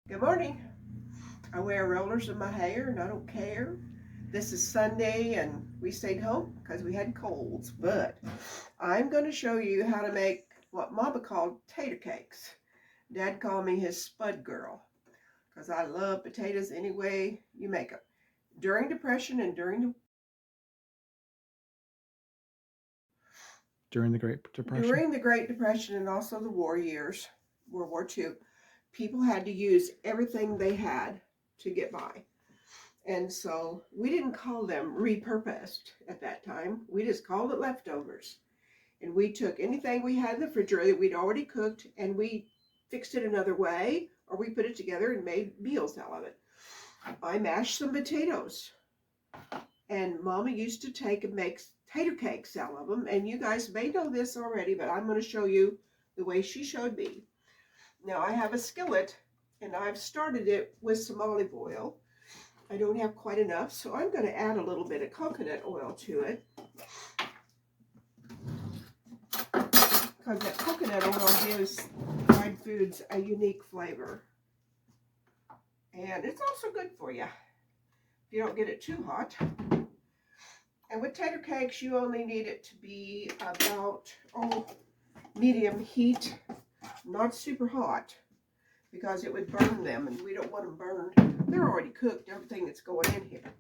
Good morning. I wear rollers in my hair and I don't care. This is Sunday and we stayed home because we had colds, but I'm going to show you how to make what Mama called tater cakes. Dad called me his spud girl because I love potatoes any way you make them. During Depression and During the Great Depression? during the Great Depression and also the war years, World War II, people had to use everything they had to get by. And so we didn't call them repurposed at that time. We just called it leftovers. And we took anything we had in the refrigerator that we'd already cooked and we fixed it another way, or we put it together and made meals out of it. I mashed some potatoes. And Mama used to take and make tater cakes out of them. And you guys may know this already, but I'm going to show you the way she showed me. Now I have a skillet and I've started it with some olive oil. I don't have quite enough, so I'm going to add a little bit of coconut oil to it. Because that coconut oil gives fried foods a unique flavor. And it's also good for you if you don't get it too hot. And with tater cakes, you only need it to be about medium heat, not super hot, because it would burn them, and we don't want them burned. They're already cooked, everything that's going in here.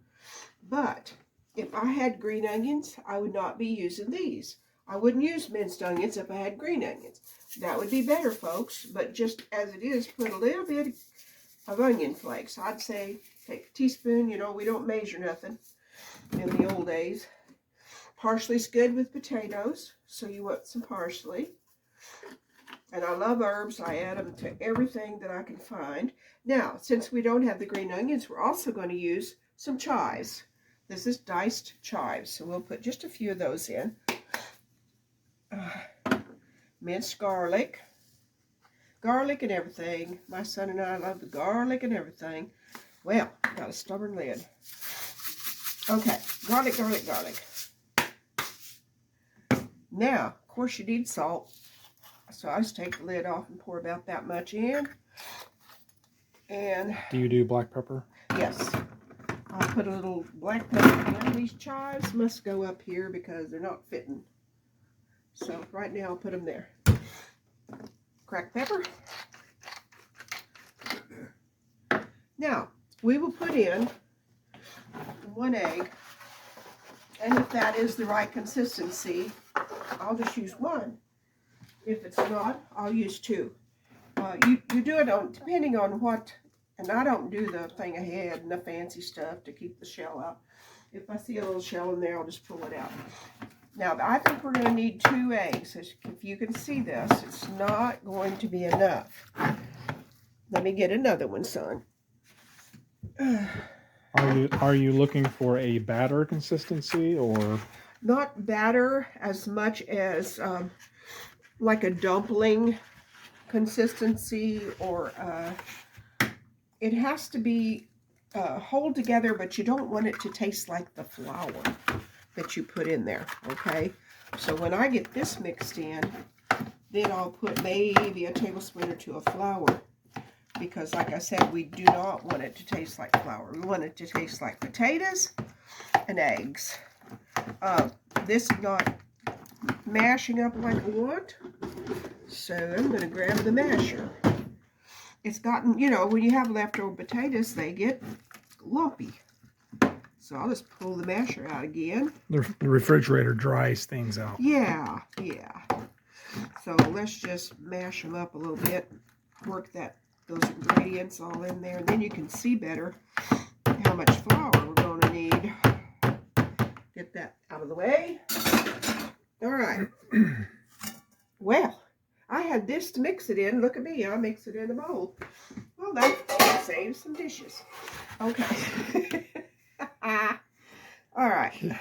But if I had green onions, I would not be using these. I wouldn't use minced onions if I had green onions. That would be better, folks, but just as it is, put a little bit of onion flakes. I'd say take a teaspoon, we don't measure nothing in the old days. Parsley's good with potatoes, so you want some parsley. And I love herbs. I add them to everything that I can find. Now, since we don't have the green onions, we're also going to use some chives. This is diced chives, so we'll put just a few of those in. Minced garlic. Garlic and everything. My son and I love the garlic and everything. Well, got a stubborn lid. Okay, garlic. Now, of course, you need salt. So I just take the lid off and pour about that much in. And do you do black pepper? Yes. I'll put a little black pepper in. These chives must go up here because they're not fitting. So right now I'll put them there. Cracked pepper. Now, we will put in 1 egg. And if that is the right consistency, I'll just use 1. If it's not, I'll use 2. You do it depending on what, and I don't do the thing ahead and the fancy stuff to keep the shell out. If I see a little shell in there, I'll just pull it out. Now, I think we're going to need 2 eggs. If you can see this, it's not going to be enough. Let me get another one, son. Are you looking for a batter consistency or? Not batter as much as like a dumpling consistency, or it has to be hold together, but you don't want it to taste like the flour that you put in there, okay? So when I get this mixed in, then I'll put maybe a tablespoon or 2 of flour, because like I said, we do not want it to taste like flour. We want it to taste like potatoes and eggs. This is not mashing up like I want, so I'm going to grab the masher. It's gotten, when you have leftover potatoes, they get lumpy. So I'll just pull the masher out again. The refrigerator dries things out. Yeah. So let's just mash them up a little bit, work those ingredients all in there, and then you can see better how much flour we're going to need. Get that out of the way. All right. Well, I had this to mix it in. Look at me. I mix it in the bowl. Well, that saves some dishes. Okay. All right.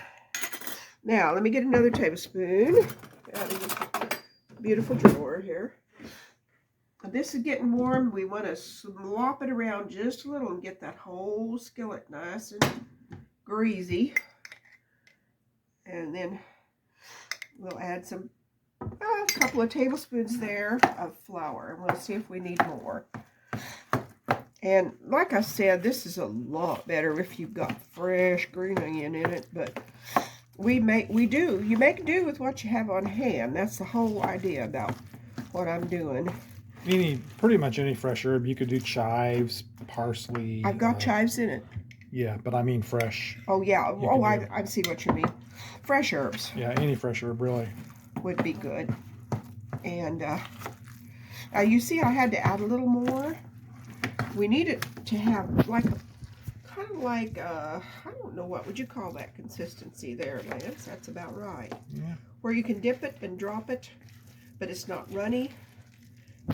Now, let me get another tablespoon out of this beautiful drawer here. This is getting warm. We want to slop it around just a little and get that whole skillet nice and greasy. And then we'll add a couple of tablespoons there of flour. And we'll see if we need more. And like I said, this is a lot better if you've got fresh green onion in it, but you make do with what you have on hand. That's the whole idea about what I'm doing. Pretty much any fresh herb. You could do chives, parsley. I've got chives in it. Yeah, but I mean fresh. Oh yeah. Oh, I see what you mean. Fresh herbs. Yeah, any fresh herb really would be good. And you see, I had to add a little more. We need it to have like a kind of like I don't know, what would you call that consistency there, Lance? That's about right. Yeah. Where you can dip it and drop it, but it's not runny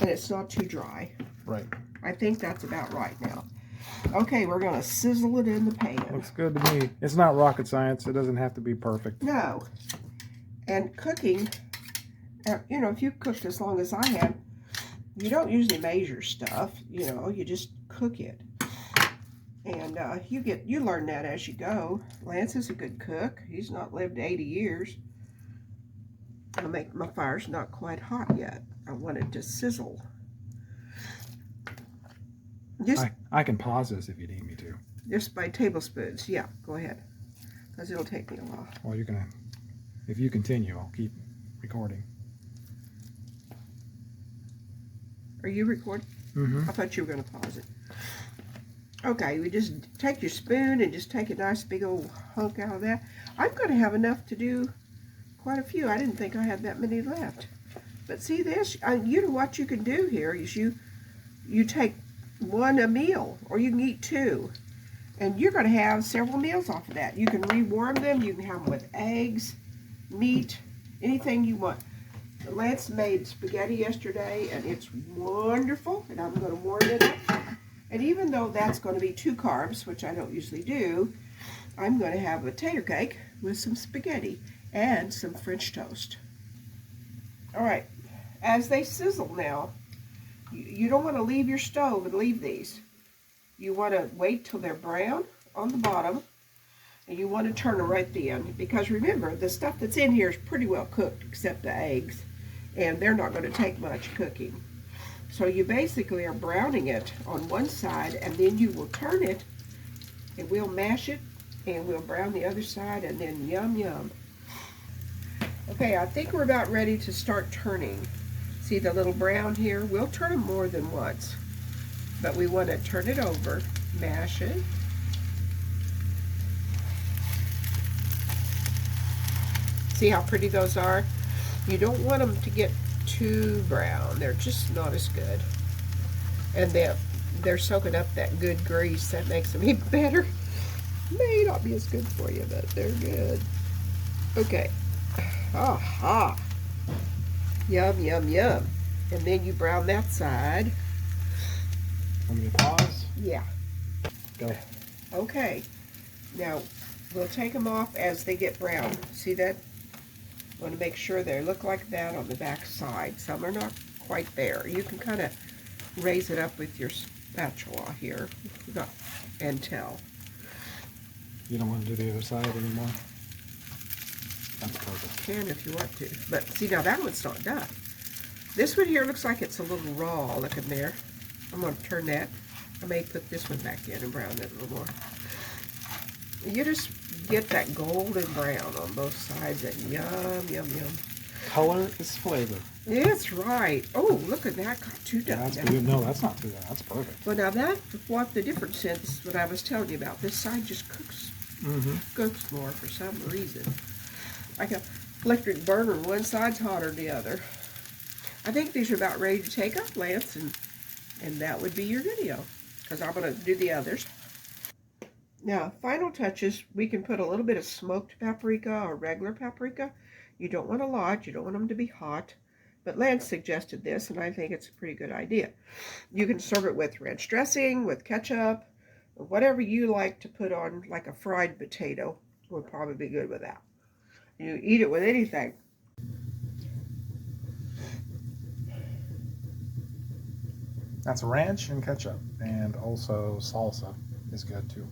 and it's not too dry. Right. I think that's about right now. Okay, we're gonna sizzle it in the pan. Looks good to me. It's not rocket science. It doesn't have to be perfect. No. And cooking, you know, if you cooked as long as I have, you don't usually measure stuff. You know, you just cook it. And you learn that as you go. Lance is a good cook. He's not lived 80 years. My fire's not quite hot yet. I want it to sizzle. I can pause this if you need me to. Just by tablespoons. Yeah, go ahead. Because it'll take me a while. Well, if you continue, I'll keep recording. Are you recording? Mm-hmm. I thought you were going to pause it. Okay, we just take your spoon and just take a nice big old hunk out of that. I'm going to have enough to do quite a few. I didn't think I had that many left. But see this? You know what you can do here is you take one a meal, or you can eat two. And you're going to have several meals off of that. You can rewarm them. You can have them with eggs, meat, anything you want. Lance made spaghetti yesterday, and it's wonderful, and I'm going to warm it up. And even though that's going to be 2 carbs, which I don't usually do, I'm going to have a tater cake with some spaghetti and some French toast. All right, as they sizzle now, you don't want to leave your stove and leave these. You want to wait till they're brown on the bottom, and you want to turn them right at the end. Because remember, the stuff that's in here is pretty well cooked, except the eggs, and they're not going to take much cooking. So you basically are browning it on one side, and then you will turn it, and we'll mash it, and we'll brown the other side, and then yum, yum. Okay, I think we're about ready to start turning. See the little brown here? We'll turn them more than once, but we want to turn it over, mash it. See how pretty those are? You don't want them to get too brown. They're just not as good. And they're soaking up that good grease. That makes them even better. May not be as good for you, but they're good. Okay. Aha. Yum, yum, yum. And then you brown that side. Want me to pause? Yeah. Go. Okay. Now, we'll take them off as they get brown. See that? Want to make sure they look like that on the back side. Some are not quite there. You can kind of raise it up with your spatula here and tell. You don't want to do the other side anymore? That's perfect. You can if you want to. But see, now that one's not done. This one here looks like it's a little raw looking there. I'm going to turn that. I may put this one back in and brown it a little more. You just get that golden brown on both sides, and yum, yum, yum. Color is flavor. That's right. Oh, look at that. Got 2 done. That's good. No, that's not too bad. That's perfect. Well, now that's what the difference is, what I was telling you about. This side just cooks more for some reason. Like a electric burner, one side's hotter than the other. I think these are about ready to take up, Lance, and that would be your video, because I'm going to do the others. Now, final touches, we can put a little bit of smoked paprika or regular paprika. You don't want a lot. You don't want them to be hot. But Lance suggested this, and I think it's a pretty good idea. You can serve it with ranch dressing, with ketchup, or whatever you like to put on, like a fried potato would probably be good with that. You eat it with anything. That's ranch and ketchup, and also salsa is good too.